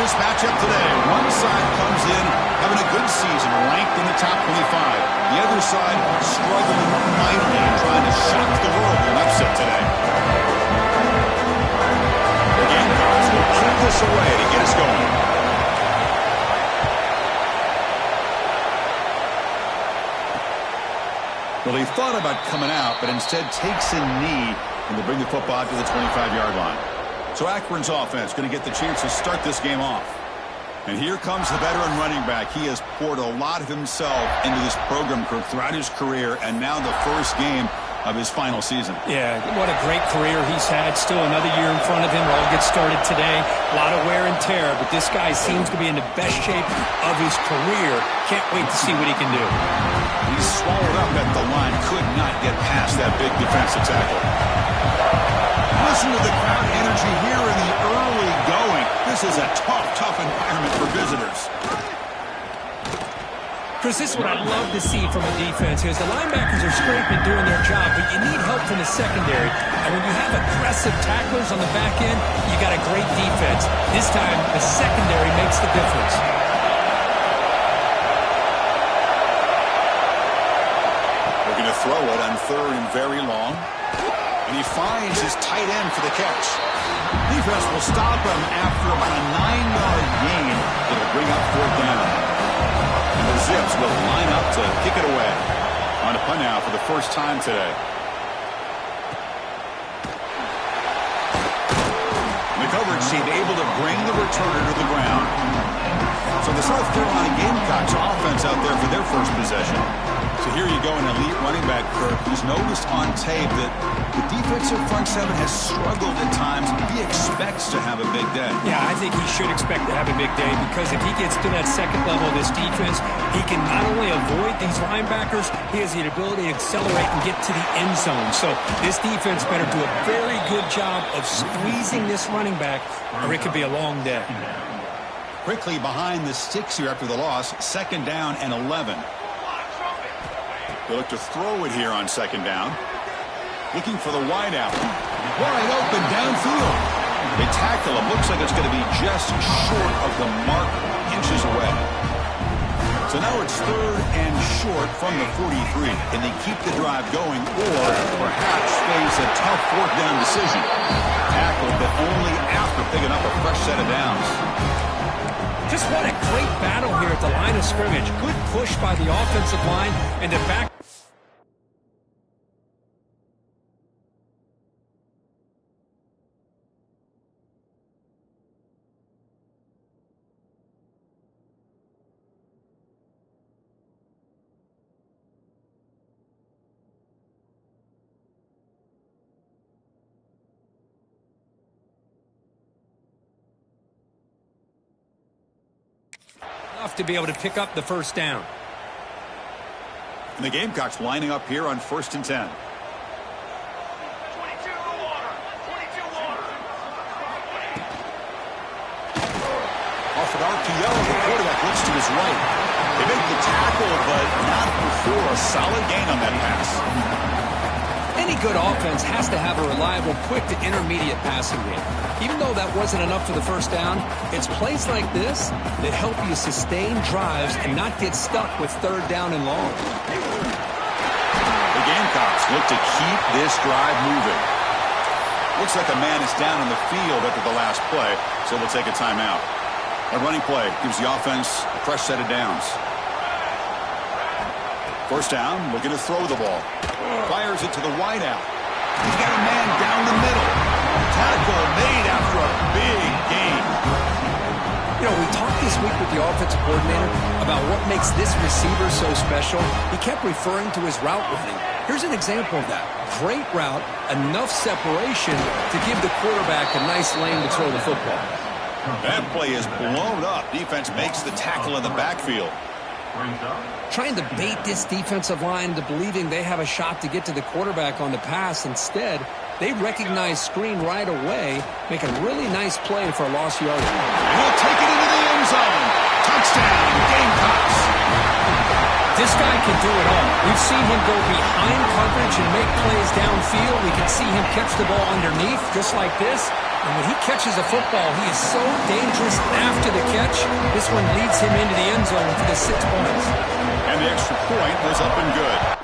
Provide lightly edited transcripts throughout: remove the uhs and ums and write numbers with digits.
this matchup today. One side comes in having a good season, ranked in the top 25. The other side struggling mightily and trying to shock the world with an upset today. The Gamecocks will keep this away to get us going. Well, he thought about coming out, but instead takes a knee and to bring the football out to the 25-yard line. So Akron's offense going to get the chance to start this game off. And here comes the veteran running back. He has poured a lot of himself into this program throughout his career, and now the first game of his final season. Yeah, what a great career he's had. Still another year in front of him. It all gets started today. A lot of wear and tear, but this guy seems to be in the best shape of his career. Can't wait to see what he can do. He's swallowed up at the line. Could not get past that big defensive tackle. Listen to the crowd energy here in the early going. This is a tough environment for visitors. Chris, this is what I love to see from a defense is the linebackers are scraping doing their job, but you need help from the secondary. And when you have aggressive tacklers on the back end, you got a great defense. This time, the secondary makes the difference. Looking to throw it on third and very long. And he finds his tight end for the catch. Defense will stop him after about a 9-yard gain. It'll bring up fourth down. And the Zips will line up to kick it away. On a punt now for the first time today. The coverage team able to bring the returner to the ground. So the South Carolina Gamecocks offense out there for their first possession. So here you go, an elite running back, Kirk, who's noticed on tape that the defensive front seven has struggled at times. He expects to have a big day. Yeah, I think he should expect to have a big day because if he gets to that second level of this defense, he can not only avoid these linebackers, he has the ability to accelerate and get to the end zone. So this defense better do a very good job of squeezing this running back or it could be a long day. Quickly behind the sticks here after the loss, second down and 11. They look to throw it here on second down. Looking for the wideout. Wide open downfield. They tackle him. Looks like it's going to be just short of the mark, inches away. So now it's third and short from the 43. Can they keep the drive going or perhaps face a tough fourth down decision? Tackled, but only after picking up a fresh set of downs. Just what a great battle here at the line of scrimmage. Good push by the offensive line and the back. To be able to pick up the first down. And the Gamecocks lining up here on 1st and 10. 22 water. Off an RPO, the quarterback looks to his right. They make the tackle, but not before a solid gain on that pass. Any good offense has to have a reliable, quick to intermediate passing game. Even though that wasn't enough for the first down, it's plays like this that help you sustain drives and not get stuck with third down and long. The Gamecocks look to keep this drive moving. Looks like a man is down on the field after the last play, so they'll take a timeout. A running play gives the offense a fresh set of downs. First down, looking to throw the ball. Fires it to the wideout. He's got a man down the middle. Tackle made after a big gain. You know, we talked this week with the offensive coordinator about what makes this receiver so special. He kept referring to his route running. Here's an example of that. Great route, enough separation to give the quarterback a nice lane to throw the football. That play is blown up. Defense makes the tackle in the backfield. Trying to bait this defensive line to believing they have a shot to get to the quarterback on the pass. Instead, they recognize screen right away, make a really nice play for a lost yardage. And he'll take it into the end zone. Touchdown, Gamecocks. This guy can do it all. We've seen him go behind coverage and make plays downfield. We can see him catch the ball underneath just like this. And when he catches a football, he is so dangerous after the catch. This one leads him into the end zone for the 6 points. And the extra point was up and good.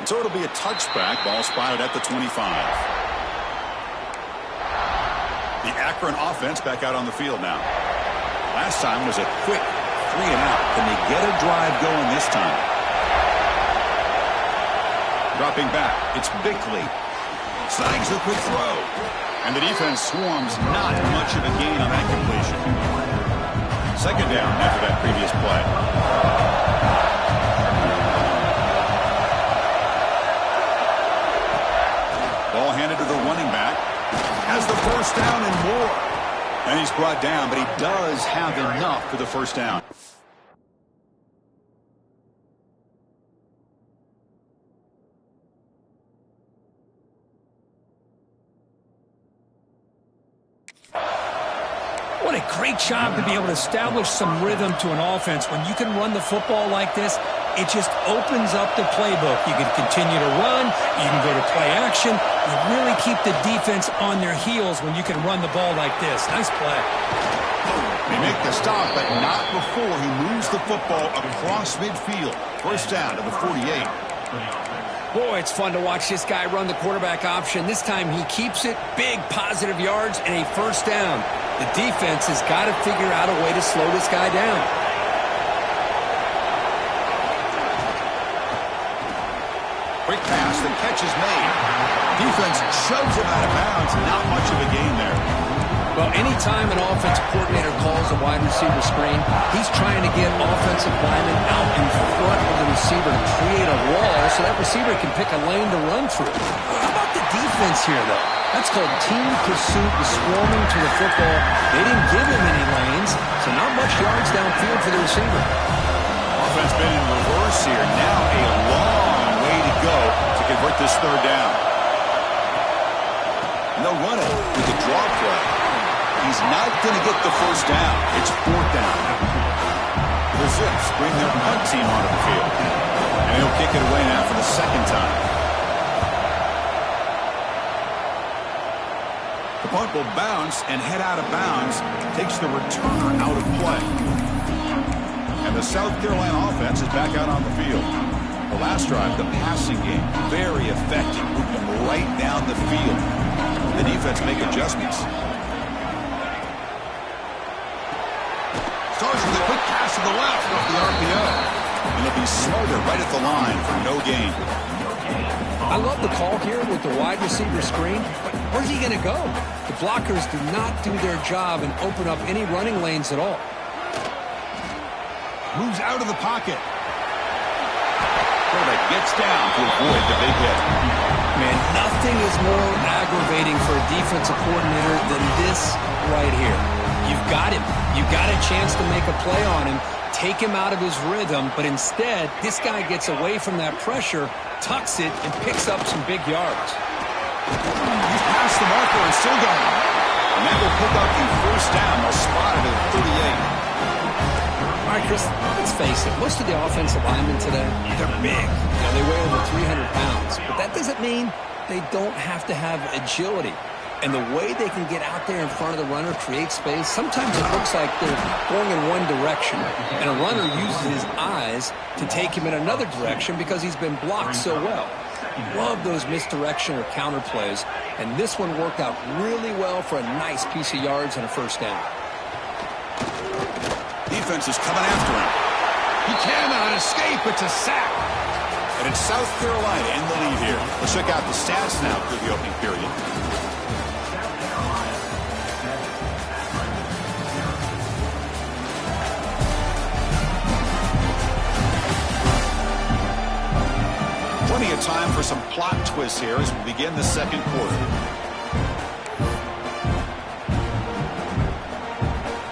So it'll be a touchback. Ball spotted at the 25. The Akron offense back out on the field now. Last time was a quick 3-and-out. Can they get a drive going this time? Dropping back. It's Bickley. Snags the quick throw. And the defense swarms not much of a gain on that completion. Second down after that previous play. Ball handed to the running back. Has the first down and more. And he's brought down, but he does have enough for the first down. What a great job to be able to establish some rhythm to an offense. When you can run the football like this, it just opens up the playbook. You can continue to run. You can go to play action. You really keep the defense on their heels when you can run the ball like this. Nice play. They make the stop, but not before he moves the football across midfield. First down to the 48. Boy, it's fun to watch this guy run the quarterback option. This time he keeps it. Big positive yards and a first down. The defense has got to figure out a way to slow this guy down. Quick pass, the catch is made. Defense shoves him out of bounds. Not much of a gain there. Well, anytime an offensive coordinator calls a wide receiver screen, he's trying to get offensive linemen out in front of the receiver to create a wall so that receiver can pick a lane to run through. How about the defense here, though? That's called team pursuit, the swarming to the football. They didn't give him any lanes, so not much yards downfield for the receiver. Offense been in reverse here. Now a long way to go to convert this third down. And they'll run it with the draw play. He's not going to get the first down. It's fourth down. The Zips bring their punt team onto the field. And he'll kick it away now for the second time. The punt will bounce and head out of bounds. Takes the returner out of play. And the South Carolina offense is back out on the field. The last drive, the passing game, very effective. Moving right down the field. The defense make adjustments. Starts with a quick pass to the left off the RPO. And it'll be Smarter right at the line for no gain. I love the call here with the wide receiver screen, but where's he going to go? The blockers do not do their job and open up any running lanes at all. Moves out of the pocket. Quarterback gets down to avoid the big hit. Man, nothing is more aggravating for a defensive coordinator than this right here. You've got him. You've got a chance to make a play on him, take him out of his rhythm, but instead, this guy gets away from that pressure, tucks it, and picks up some big yards. He's past the marker and still going. And that will pick up the first down. They'll spot it at 38. All right, Chris, let's face it. Most of the offensive linemen today, they're big. They weigh over 300 pounds. But that doesn't mean they don't have to have agility. And the way they can get out there in front of the runner, create space, sometimes it looks like they're going in one direction. And a runner uses his eyes to take him in another direction because he's been blocked so well. Love those misdirection or counter plays. And this one worked out really well for a nice piece of yards and a first down. Defense is coming after him. He cannot escape. It's a sack. And it's South Carolina in the lead here. Let's check out the stats now through the opening period. Plenty of time for some plot twists here as we begin the second quarter.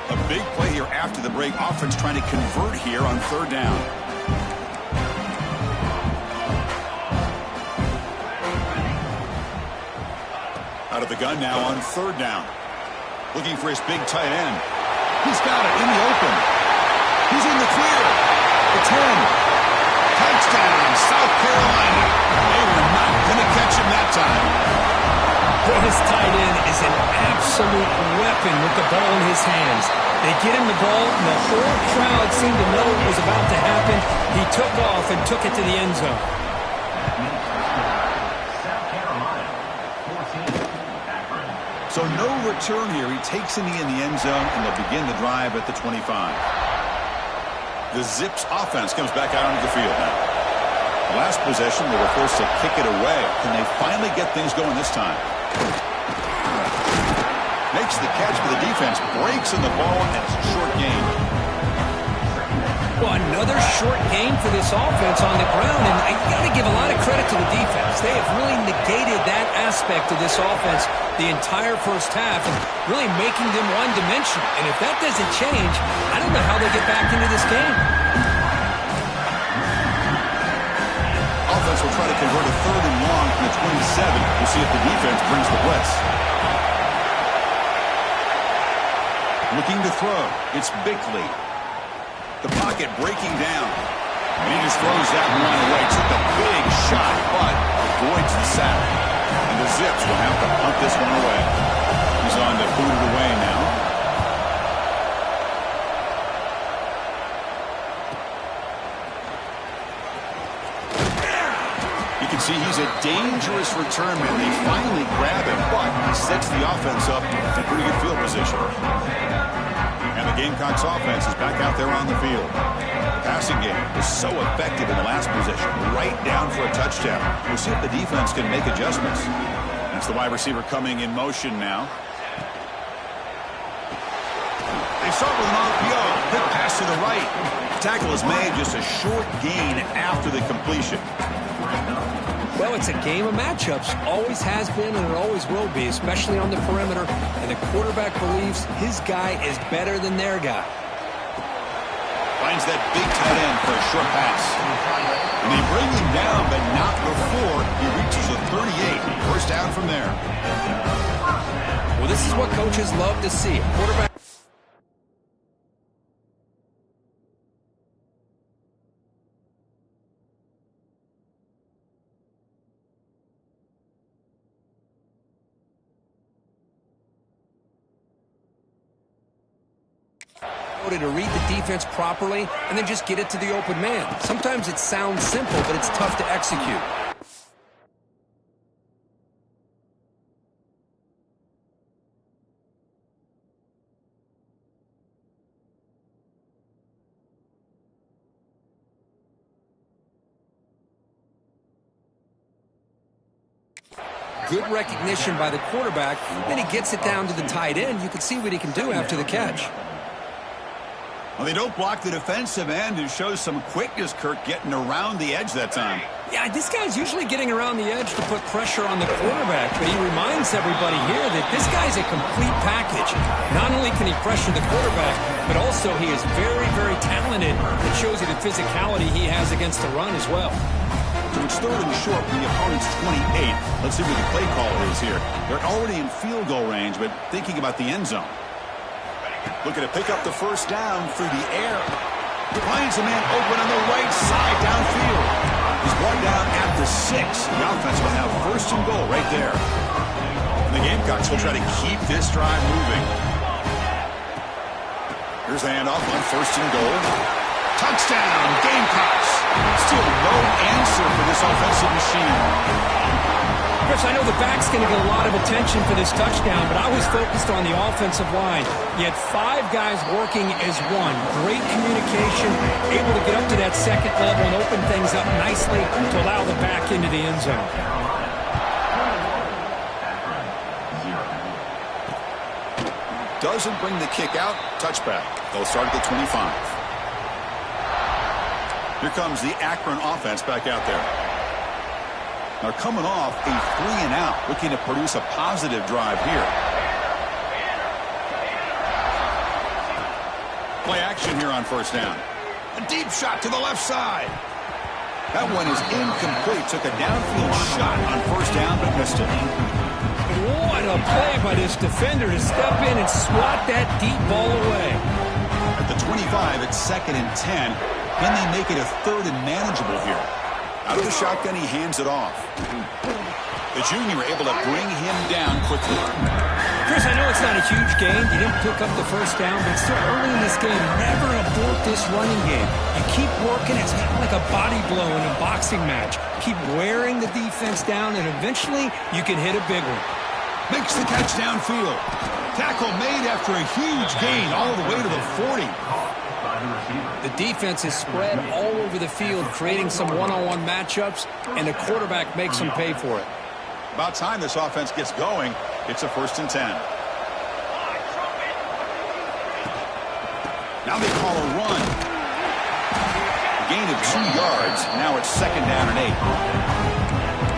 A big play here after the break. Offense trying to convert here on third down. Out of the gun now on third down. Looking for his big tight end. He's got it in the open. He's in the clear. The 10. Touchdown, South Carolina. They were not going to catch him that time. Well, his tight end is an absolute weapon with the ball in his hands. They get him the ball, and the whole crowd seemed to know what was about to happen. He took off and took it to the end zone. So no return here. He takes in the end zone, and they'll begin the drive at the 25. The Zips offense comes back out onto the field now. Last possession, they were forced to kick it away. Can they finally get things going this time? Makes the catch, but the defense breaks in the ball, and it's a short gain. Well, another short game for this offense on the ground, and you got to give a lot of credit to the defense. They have really negated that aspect of this offense the entire first half and really making them one-dimensional. And if that doesn't change, I don't know how they get back into this game. Offense will try to convert a third and long from the 27. We'll see if the defense brings the blitz. Looking to throw. It's Bickley. The pocket breaking down. And he just throws that one away. Took a big shot, but avoids the sack. And the Zips will have to punt this one away. He's on to boot it away now. You can see he's a dangerous return man. They finally grab him, but he sets the offense up in pretty good field position. And the Gamecocks offense is back out there on the field. The passing game was so effective in the last possession, right down for a touchdown. We'll see if the defense can make adjustments. That's the wide receiver coming in motion now. They start with an RPO. Quick pass to the right. The tackle is made, just a short gain after the completion. Well, it's a game of matchups. Always has been and it always will be, especially on the perimeter. And the quarterback believes his guy is better than their guy. Finds that big tight end for a short pass. And they bring him down, but not before he reaches a 38. First down from there. Well, this is what coaches love to see. A quarterback. To read the defense properly and then just get it to the open man. Sometimes it sounds simple, but it's tough to execute. Good recognition by the quarterback. Then he gets it down to the tight end. You can see what he can do after the catch. Well, they don't block the defensive end, who shows some quickness, Kirk, getting around the edge that time. Yeah, this guy's usually getting around the edge to put pressure on the quarterback, but he reminds everybody here that this guy's a complete package. Not only can he pressure the quarterback, but also he is very, very talented. It shows you the physicality he has against the run as well. So it's third and short from the opponent's 28. Let's see what the play call is here. They're already in field goal range, but thinking about the end zone. Looking to pick up the first down through the air. Finds a man open on the right side downfield. He's brought down at the 6. The offense will have first and goal right there. And the Gamecocks will try to keep this drive moving. Here's the handoff on first and goal. Touchdown, Gamecocks. Still no answer for this offensive machine. Chris, I know the back's going to get a lot of attention for this touchdown, but I was focused on the offensive line. You had 5 guys working as one. Great communication, able to get up to that second level and open things up nicely to allow the back into the end zone. Doesn't bring the kick out. Touchback. They'll start at the 25. Here comes the Akron offense back out there. Now coming off a 3-and-out, looking to produce a positive drive here. Play action here on first down. A deep shot to the left side. That one is incomplete. Took a downfield shot on first down, but missed it. What a play by this defender to step in and swat that deep ball away. At the 25, it's 2nd and 10. Can they make it a 3rd and manageable here? Out of the shotgun, he hands it off. The junior able to bring him down quickly. Chris, I know it's not a huge game. You didn't pick up the first down, but still early in this game, never abort this running game. You keep working. It's kind of like a body blow in a boxing match. Keep wearing the defense down, and eventually you can hit a big one. Makes the catch downfield. Tackle made after a huge gain all the way to the 40. The defense is spread all over the field, creating some one-on-one matchups, and the quarterback makes them pay for it. About time this offense gets going. It's a 1st and 10. Now they call a run. A gain of 2 yards. Now it's 2nd down and 8.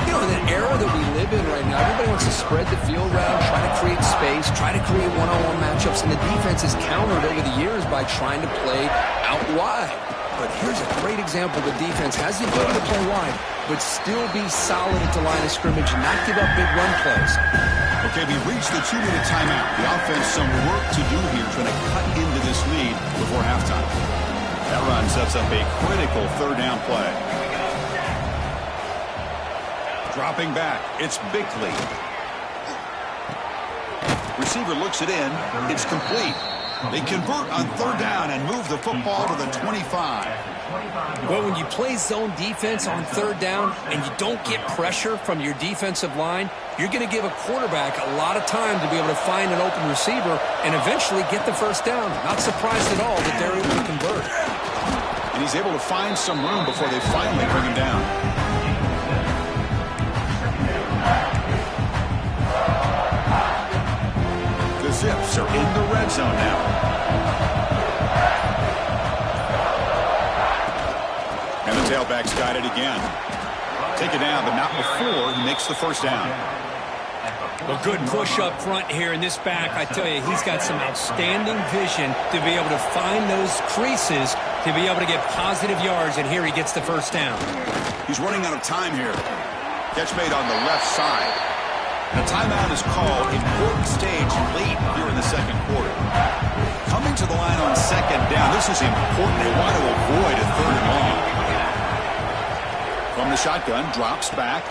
You know, in the era that we live in right now, everybody wants to spread the field around, try to create space, try to create one-on-one matchups, and the defense is countered over the years by trying to play out wide. But here's a great example. The defense has the ability to play wide, but still be solid at the line of scrimmage and not give up big run plays. Okay, we've reached the 2-minute timeout. The offense some work to do here, trying to cut into this lead before halftime. That run sets up a critical 3rd down play. Dropping back, it's Bickley. Receiver looks it in. It's complete. They convert on 3rd down and move the football to the 25. Well, when you play zone defense on 3rd down and you don't get pressure from your defensive line, you're going to give a quarterback a lot of time to be able to find an open receiver and eventually get the first down. Not surprised at all that they're able to convert. And he's able to find some room before they finally bring him down. The Zips are in the red zone now. And the tailback's got it again. Take it down, but not before he makes the first down. A good push up front here in this back. I tell you, he's got some outstanding vision to be able to find those creases to be able to get positive yards, and here he gets the first down. He's running out of time here. Catch made on the left side. A timeout is called. Important stage late here in the 2nd quarter. Coming to the line on 2nd down. This is important. They want to avoid a 3rd and long. From the shotgun, drops back.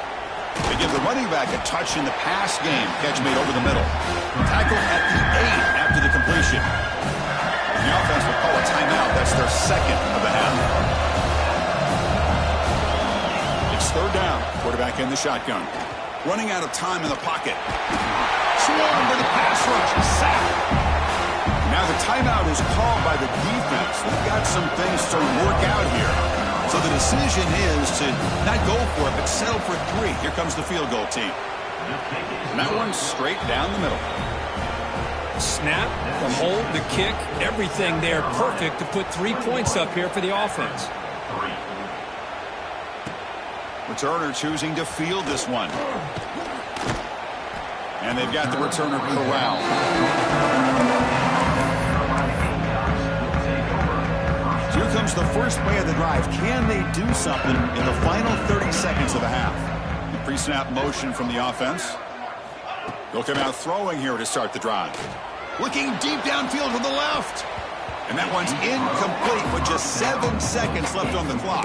They give the running back a touch in the pass game. Catch made over the middle. Tackle at the 8 after the completion. The offense will call a timeout. That's their 2nd of the half. It's 3rd down. Quarterback in the shotgun. Running out of time in the pocket. Swarmed with a pass rush. Sack. Now the timeout is called by the defense. They've got some things to work out here. So the decision is to not go for it, but settle for 3. Here comes the field goal team. And that one's straight down the middle. Snap, the hold, the kick, everything there perfect to put 3 points up here for the offense. Returner choosing to field this one. And they've got the returner corralled. So here comes the first play of the drive. Can they do something in the final 30 seconds of the half? The pre-snap motion from the offense. They'll come out throwing here to start the drive. Looking deep downfield to the left. And that one's incomplete with just 7 seconds left on the clock.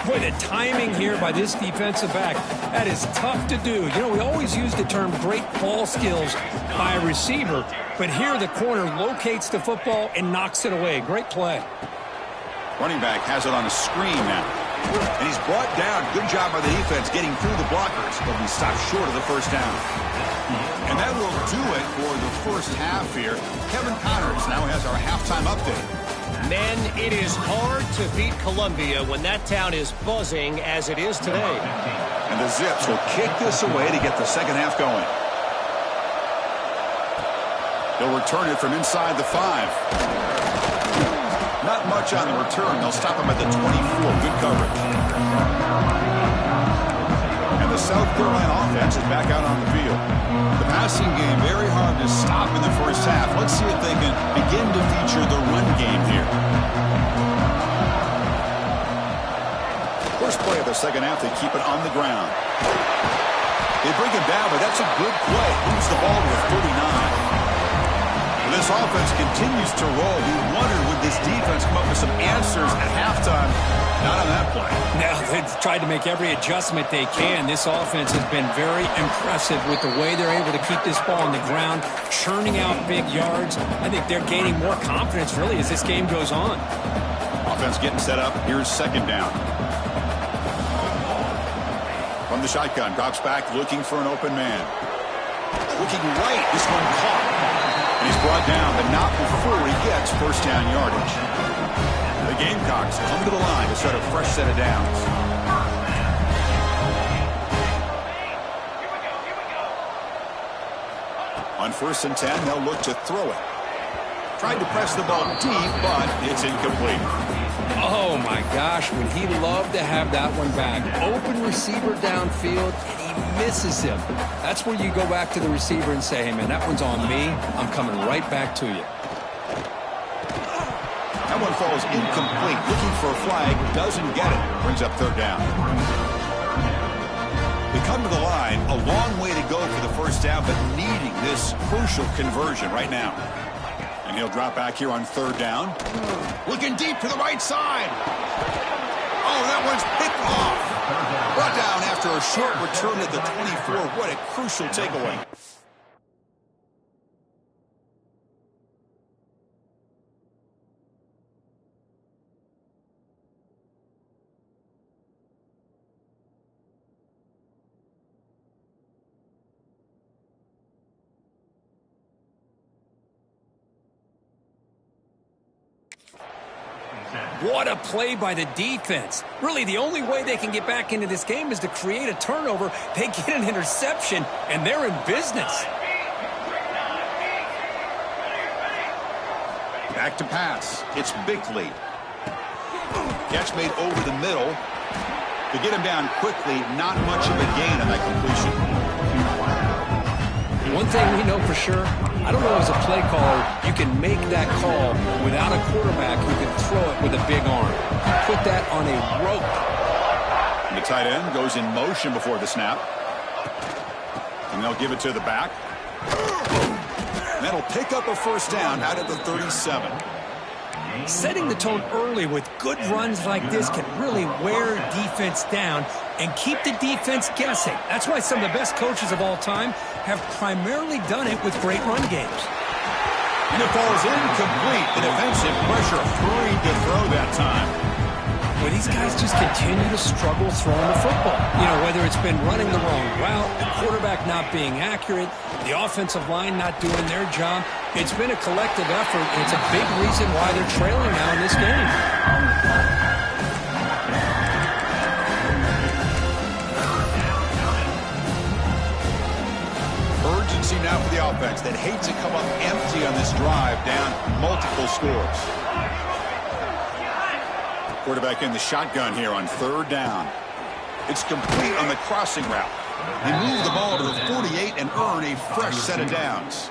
Boy, the timing here by this defensive back, that is tough to do. You know, we always use the term great ball skills by a receiver, but here the corner locates the football and knocks it away. Great play. Running back has it on a screen now. And he's brought down. Good job by the defense getting through the blockers, but he stopped short of the first down. And that will do it for the first half here. Kevin Connors now has our halftime update. Men, it is hard to beat Columbia when that town is buzzing as it is today. And the Zips will kick this away to get the second half going. They'll return it from inside the 5. Not much on the return. They'll stop him at the 24. Good coverage. And the South Carolina offense is back out on the field. The passing game very hard to stop in the first half. Let's see if they can begin to feature the run game here. First play of the second half, they keep it on the ground. They bring him down, but that's a good play. Moves the ball to the 39. This offense continues to roll. We wondered, would this defense come up with some answers at halftime? Not on that play. Now, they've tried to make every adjustment they can. This offense has been very impressive with the way they're able to keep this ball on the ground, churning out big yards. I think they're gaining more confidence, really, as this game goes on. Offense getting set up. Here's second down. From the shotgun, drops back, looking for an open man. Looking right. This one caught. And he's brought down, but not before he gets first down yardage. The Gamecocks come to the line to set a fresh set of downs. On 1st and 10, they'll look to throw it. Tried to press the ball deep, but it's incomplete. Oh, my gosh, would he love to have that one back. Open receiver downfield, and he misses him. That's where you go back to the receiver and say, hey, man, that one's on me. I'm coming right back to you. That one falls incomplete. Looking for a flag, doesn't get it. Brings up third down. They come to the line, a long way to go for the first down, but needing this crucial conversion right now. And he'll drop back here on third down. Looking deep to the right side. Oh, that one's picked off. Brought down after a short return at the 24. What a crucial takeaway. What a play by the defense. Really, the only way they can get back into this game is to create a turnover. They get an interception, and they're in business. Back to pass. It's Bickley. Catch made over the middle. To get him down quickly, not much of a gain on that completion. One thing we know for sure, I don't know as a play caller, you can make that call without a quarterback who can throw it with a big arm. Put that on a rope. And the tight end goes in motion before the snap. And they'll give it to the back. And that'll pick up a first down out at the 37. Setting the tone early with good runs like this can really wear defense down and keep the defense guessing. That's why some of the best coaches of all time have primarily done it with great run games. And it falls incomplete. The defensive pressure hurried to throw that time. Well, these guys just continue to struggle throwing the football. You know, whether it's been running the wrong route, the quarterback not being accurate, the offensive line not doing their job. It's been a collective effort, and it's a big reason why they're trailing now in this game. Urgency now for the offense that hates to come up empty on this drive, down multiple scores. Quarterback in the shotgun here on third down. It's complete on the crossing route. They move the ball to the 48 and earn a fresh set of downs.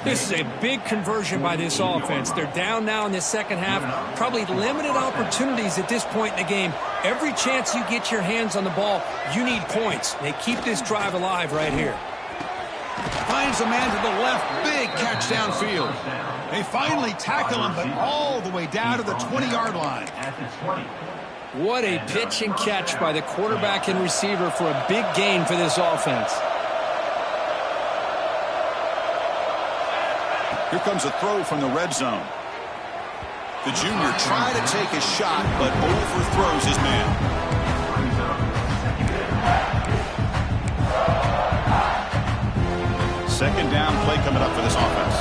This is a big conversion by this offense. They're down now in the second half. Probably limited opportunities at this point in the game. Every chance you get your hands on the ball, you need points. They keep this drive alive right here. Finds a man to the left. Big catch downfield. They finally tackle him, but all the way down to the 20-yard line. What a pitch and catch by the quarterback and receiver for a big gain for this offense. Here comes a throw from the red zone. The junior tried to take a shot, but overthrows his man. Second down play coming up for this offense.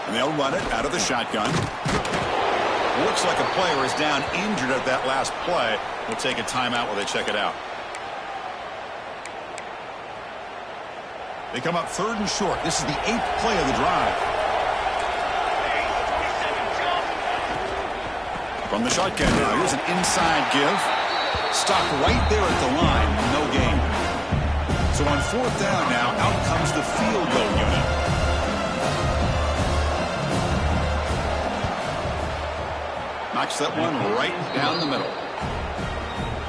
And they'll run it out of the shotgun. Looks like a player is down injured at that last play. We'll take a timeout while they check it out. They come up 3rd and short. This is the 8th play of the drive. From the shotgun now, here's an inside give. Stop right there at the line. No gain. So on 4th down now, out comes the field goal unit. Knocks that one right down the middle.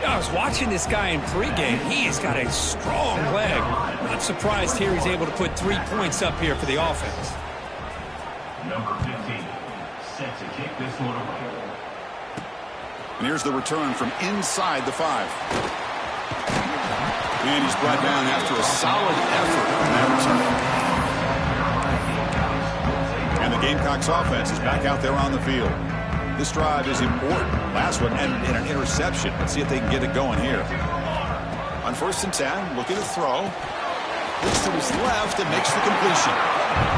I was watching this guy in pregame. He's got a strong leg. Not surprised here he's able to put 3 points up here for the offense. Number 15, set to kick this one away. And here's the return from inside the 5. And he's brought down after a solid effort on that return. And the Gamecocks offense is back out there on the field. This drive is important. Last one ended in an interception. Let's see if they can get it going here. On 1st and 10, looking to throw. Looks to his left and makes the completion.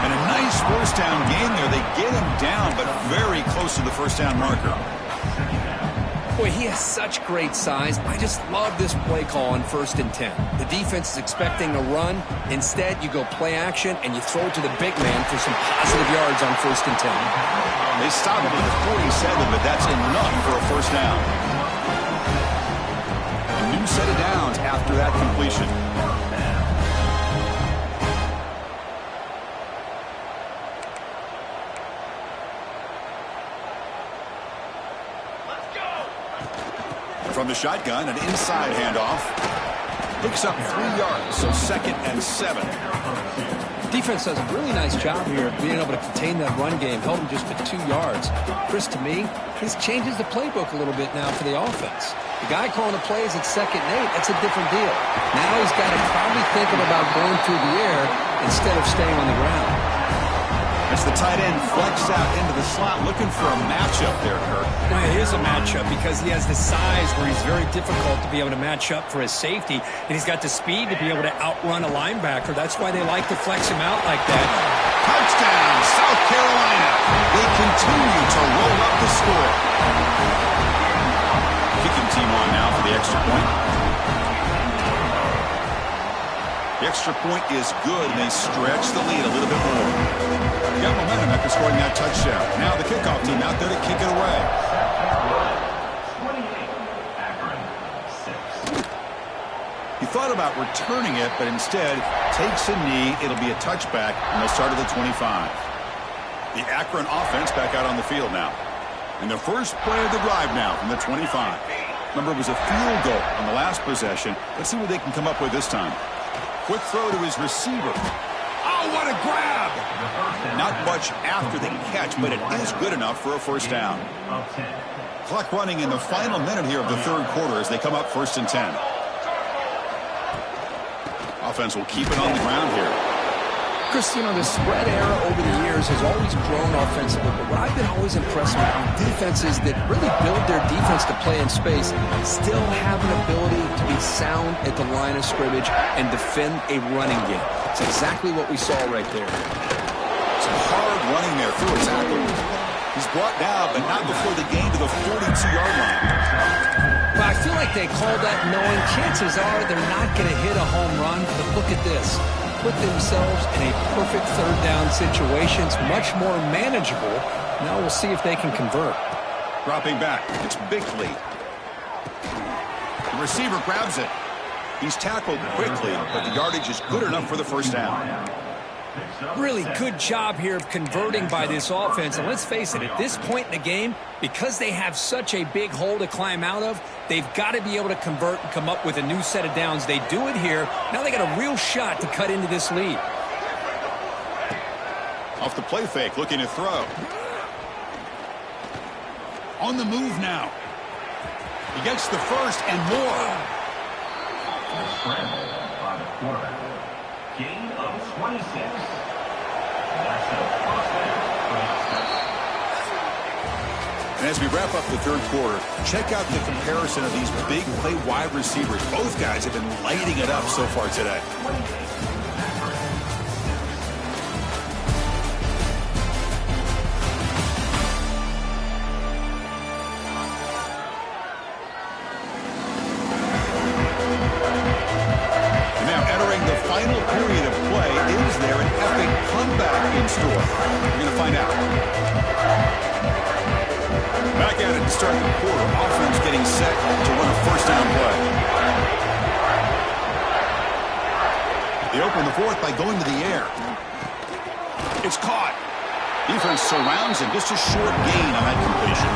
And a nice 1st down gain there. They get him down, but very close to the 1st down marker. Boy, he has such great size. I just love this play call on 1st and 10. The defense is expecting a run. Instead, you go play action, and you throw it to the big man for some positive yards on 1st and 10. They stop him at the 47, but that's enough for a 1st down. A new set of downs after that completion. From the shotgun, an inside handoff. Picks up 3 yards, so 2nd and 7. Defense does a really nice job here of being able to contain that run game. Held him just to 2 yards. Chris, to me, this changes the playbook a little bit now for the offense. The guy calling the plays at 2nd and 8, that's a different deal. Now he's got to probably thinking about going through the air instead of staying on the ground. As the tight end flexes out into the slot, looking for a matchup there, Kirk. Well, it is a matchup because he has the size where he's very difficult to be able to match up for his safety, and he's got the speed to be able to outrun a linebacker. That's why they like to flex him out like that. Touchdown, South Carolina. They continue to roll up the score. Kicking team on now for the extra point. The extra point is good, and they stretch the lead a little bit more. They got momentum after scoring that touchdown. Now the kickoff team out there to kick it away. 28, Akron, 6. He thought about returning it, but instead takes a knee. It'll be a touchback, and they'll start at the 25. The Akron offense back out on the field now. And the first play of the drive now from the 25. Remember, it was a field goal on the last possession. Let's see what they can come up with this time. Quick throw to his receiver. Oh, what a grab! Not much after the catch, but it is good enough for a 1st down. Clock running in the final minute here of the 3rd quarter as they come up 1st and 10. Offense will keep it on the ground here. Chris, you know, the spread era over the years has always grown offensively, but what I've been always impressed with defenses that really build their defense to play in space still have an ability to be sound at the line of scrimmage and defend a running game. It's exactly what we saw right there. Some hard running there through a tackle. He's brought down, but not before the gain to the 42-yard line. But I feel like they called that knowing chances are they're not going to hit a home run, but look at this. Put themselves in a perfect 3rd down situation. It's much more manageable. Now we'll see if they can convert. Dropping back, it's Bickley. The receiver grabs it. He's tackled quickly, but the yardage is good enough for the 1st down. Really good job here of converting by this offense. And let's face it, at this point in the game, because they have such a big hole to climb out of, they've got to be able to convert and come up with a new set of downs. They do it here. Now they got a real shot to cut into this lead. Off the play fake, looking to throw. On the move now. He gets the first and more. A scramble by the quarterback. Gain of 26. That's a first down for the And as we wrap up the third quarter, check out the comparison of these big play wide receivers. Both guys have been lighting it up so far today. Final period of play. Is there an epic comeback in store? We're going to find out. Back at it to start the quarter. Offense getting set to win a first down play. They open the fourth by going to the air. It's caught. Defense surrounds him. Just a short gain on that completion.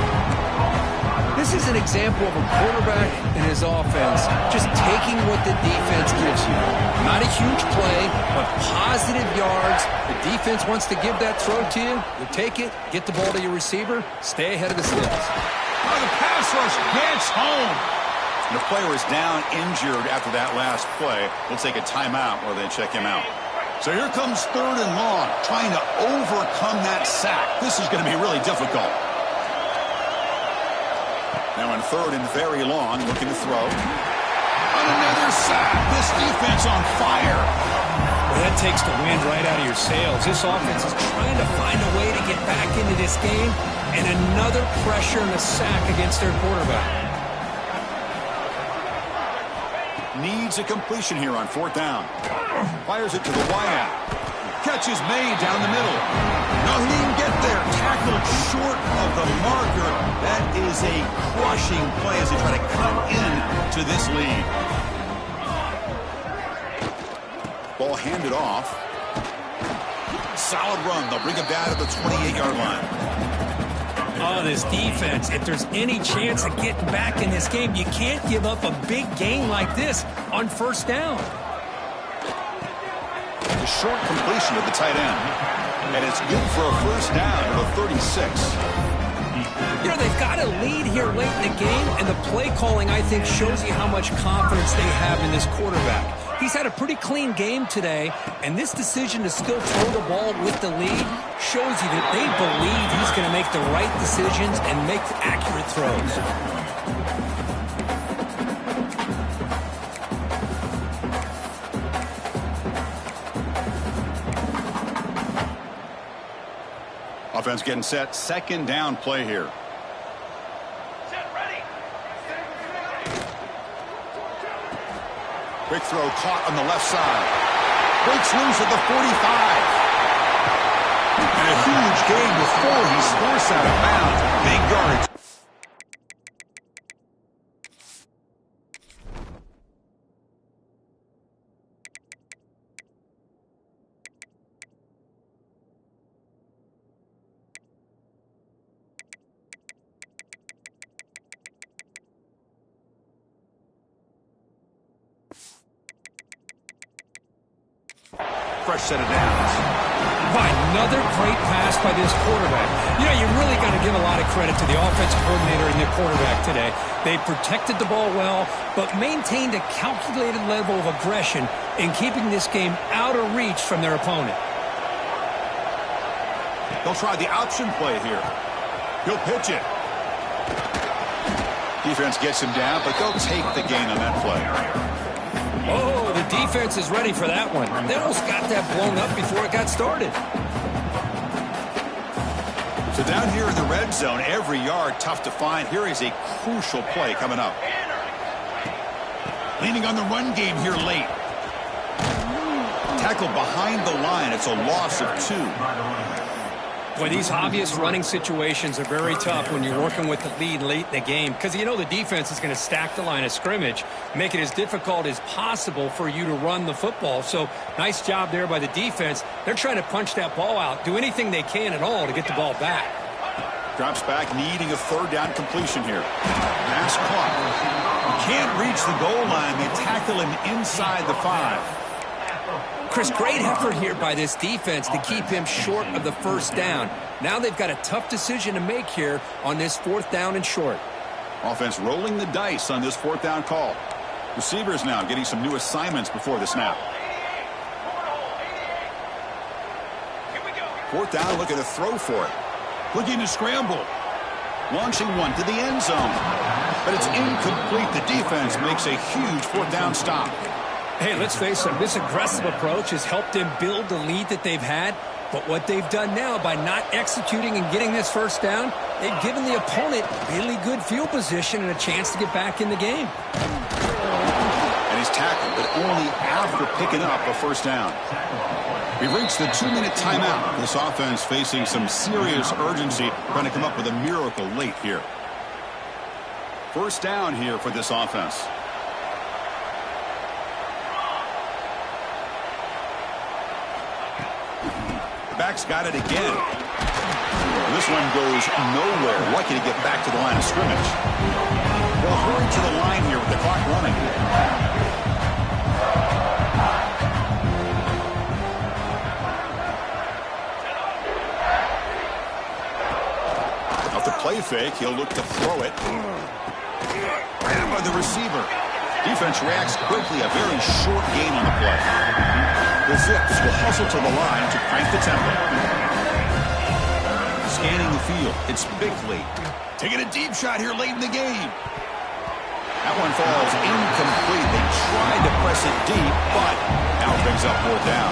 This is an example of a quarterback and his offense just taking what the defense gives you. Not a huge play, but positive yards. The defense wants to give that throw to you. You take it, get the ball to your receiver, stay ahead of the sticks. Oh, the pass rush gets home. The player is down injured after that last play. We'll take a timeout while they check him out. So here comes third and long, trying to overcome that sack. This is going to be really difficult. Now on third and very long, looking to throw. On another sack. This defense on fire. Well, that takes the wind right out of your sails. This offense is trying to find a way to get back into this game, and another pressure and a sack against their quarterback. Needs a completion here on fourth down. Fires it to the wideout. Catch is made down the middle. No, he didn't get there. Tackled short of the marker. That is a crushing play as they try to cut into this lead. Ball handed off. Solid run. They'll bring it down to the 28-yard line. Oh, this defense, if there's any chance of getting back in this game, you can't give up a big gain like this on first down. A short completion of the tight end. And it's good for a first down to the 36. You know, they've got a lead here late in the game, and the play calling, I think, shows you how much confidence they have in this quarterback. He's had a pretty clean game today, and this decision to still throw the ball with the lead shows you that they believe he's going to make the right decisions and make accurate throws. Offense getting set. Second down play here. Set, ready. Quick throw caught on the left side. Breaks loose at the 45. And a huge gain before he forced out of bounds. Big yardage. Fresh set of downs. By another great pass by this quarterback. You know, you really got to give a lot of credit to the offensive coordinator and the quarterback today. They protected the ball well, but maintained a calculated level of aggression in keeping this game out of reach from their opponent. They'll try the option play here. He'll pitch it. Defense gets him down, but they'll take the gain on that play. Oh, the defense is ready for that one. They almost got that blown up before it got started. So down here in the red zone, every yard tough to find. Here is a crucial play coming up. Leaning on the run game here late. Tackled behind the line. It's a loss of 2. Boy, these obvious running situations are very tough when you're working with the lead late in the game because you know the defense is going to stack the line of scrimmage, make it as difficult as possible for you to run the football. So nice job there by the defense. They're trying to punch that ball out, do anything they can at all to get the ball back. Drops back, needing a third down completion here. Pass caught. Can't reach the goal line. They tackle him inside the 5. Chris, great effort here by this defense to keep him short of the first down. Now they've got a tough decision to make here on this 4th down and short. Offense rolling the dice on this 4th down call. Receivers now getting some new assignments before the snap. 4th down, looking to throw for it. Looking to scramble. Launching one to the end zone. But it's incomplete. The defense makes a huge 4th down stop. Hey, let's face it, this aggressive approach has helped them build the lead that they've had. But what they've done now by not executing and getting this first down, they've given the opponent really good field position and a chance to get back in the game. And he's tackled, but only after picking up a first down. We've reached the 2-minute timeout. This offense facing some serious urgency, trying to come up with a miracle late here. First down here for this offense. Back's got it again. And this one goes nowhere. Lucky to get back to the line of scrimmage. They'll hurry to the line here with the clock running. Off the play fake, he'll look to throw it. Grabbed by the receiver. Defense reacts quickly. A very short gain on the play. The Zips will hustle to the line to crank the tempo. Scanning the field, it's Bickley. Taking a deep shot here late in the game. That one falls incomplete. They tried to press it deep, but now it brings up 4th down.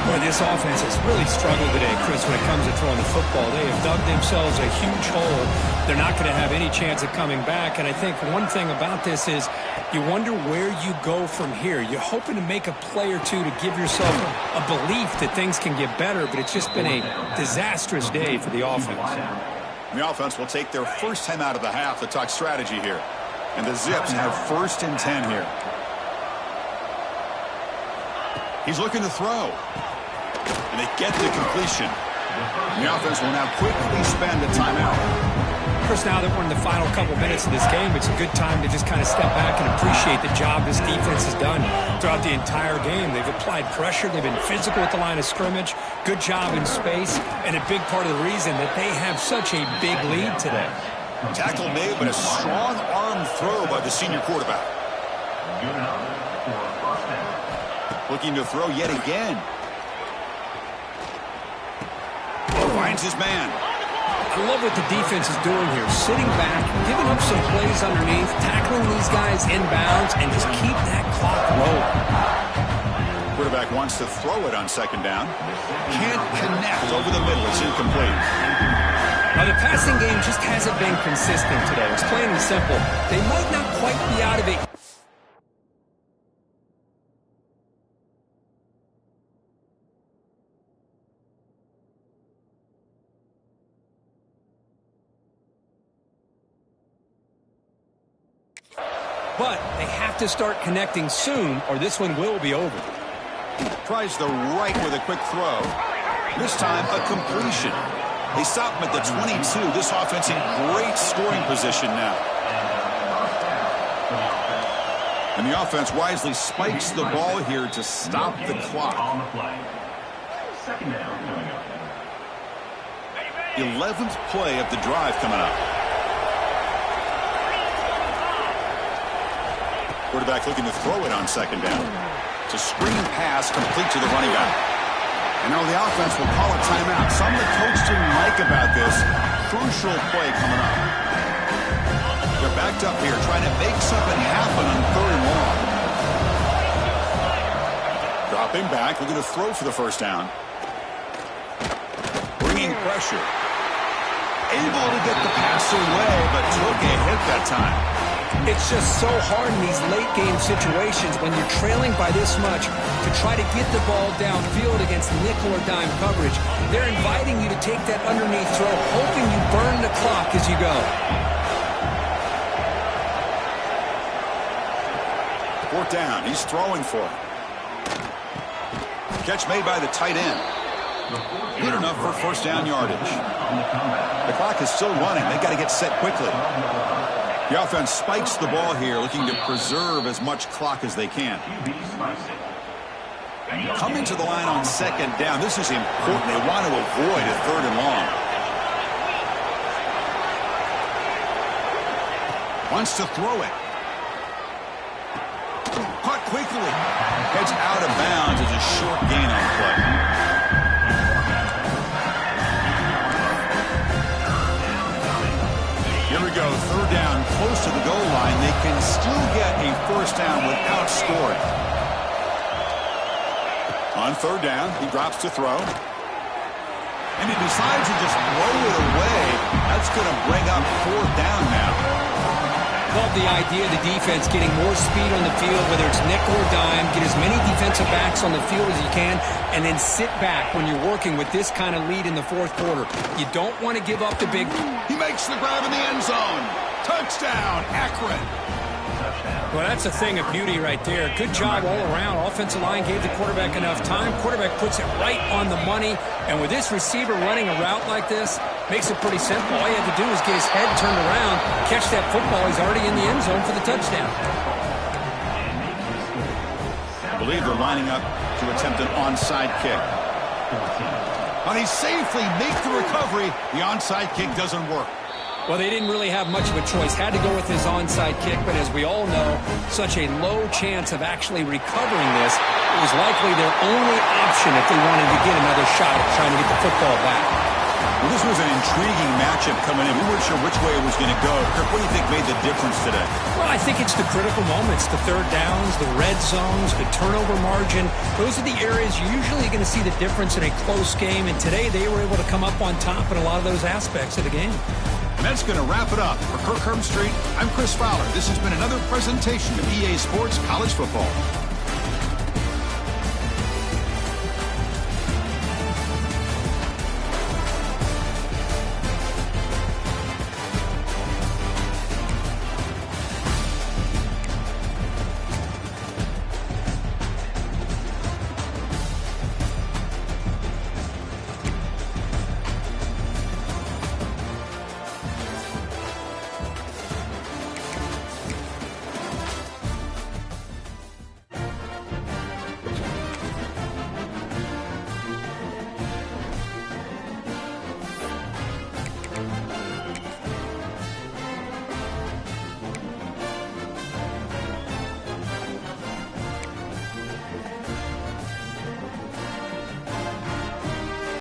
Boy, this offense has really struggled today, Chris, when it comes to throwing the football. They have dug themselves a huge hole. They're not going to have any chance of coming back. And I think one thing about this is you wonder where you go from here. You're hoping to make a play or two to give yourself a belief that things can get better, but it's just been a disastrous day for the offense. The offense will take their first time out of the half to talk strategy here. And the Zips have 1st and 10 here. He's looking to throw. And they get the completion. The offense will now quickly spend a timeout. Chris, now that we're in the final couple minutes of this game, it's a good time to just kind of step back and appreciate the job this defense has done throughout the entire game. They've applied pressure. They've been physical at the line of scrimmage. Good job in space. And a big part of the reason that they have such a big lead today. Tackle made, but a strong arm throw by the senior quarterback. Looking to throw yet again. Finds his man. I love what the defense is doing here. Sitting back, giving up some plays underneath, tackling these guys inbounds, and just keep that clock rolling. Quarterback wants to throw it on 2nd down. Can't connect over the middle. It's incomplete. Now, the passing game just hasn't been consistent today. It's plain and simple. They might not quite be out of it. But they have to start connecting soon, or this one will be over. Tries the right with a quick throw. This time, a completion. They stop him at the 22. This offense in great scoring position now. And the offense wisely spikes the ball here to stop the clock. 11th play of the drive coming up. Quarterback looking to throw it on 2nd down. It's a screen pass complete to the running back. And now the offense will call a timeout. Something the coach didn't like about this. Crucial play coming up. They're backed up here trying to make something happen on 3rd and long. Dropping back, looking to throw for the first down. Bringing pressure. Able to get the pass away, but took a hit that time. It's just so hard in these late-game situations when you're trailing by this much to try to get the ball downfield against nickel or dime coverage. They're inviting you to take that underneath throw, hoping you burn the clock as you go. Fourth down. He's throwing for it. Catch made by the tight end. Good enough for first down yardage. The clock is still running. They've got to get set quickly. The offense spikes the ball here, looking to preserve as much clock as they can. Coming to the line on second down. This is important. They want to avoid a third and long. Wants to throw it. Caught quickly. Heads out of bounds as a short gain on play. Here we go, third down, close to the goal line. They can still get a first down without scoring. On third down, he drops to throw. And he decides to just throw it away. That's going to bring up fourth down now. Love the idea of the defense getting more speed on the field, whether it's nickel or dime, get as many defensive backs on the field as you can, and then sit back when you're working with this kind of lead in the fourth quarter. You don't want to give up the big... He makes the grab in the end zone. Touchdown, Akron. Well, that's a thing of beauty right there. Good job all around. Offensive line gave the quarterback enough time. Quarterback puts it right on the money. And with this receiver running a route like this, makes it pretty simple. All you have to do is get his head turned around, catch that football. He's already in the end zone for the touchdown. I believe they're lining up to attempt an onside kick. But he safely makes the recovery. The onside kick doesn't work. Well, they didn't really have much of a choice. Had to go with his onside kick, but as we all know, such a low chance of actually recovering this. It was likely their only option if they wanted to get another shot at trying to get the football back. Well, this was an intriguing matchup coming in. We weren't sure which way it was going to go. Kirk, what do you think made the difference today? Well, I think it's the critical moments, the third downs, the red zones, the turnover margin. Those are the areas you're usually going to see the difference in a close game, and today they were able to come up on top in a lot of those aspects of the game. And that's going to wrap it up. For Kirk Herbstreit, I'm Chris Fowler. This has been another presentation of EA Sports College Football.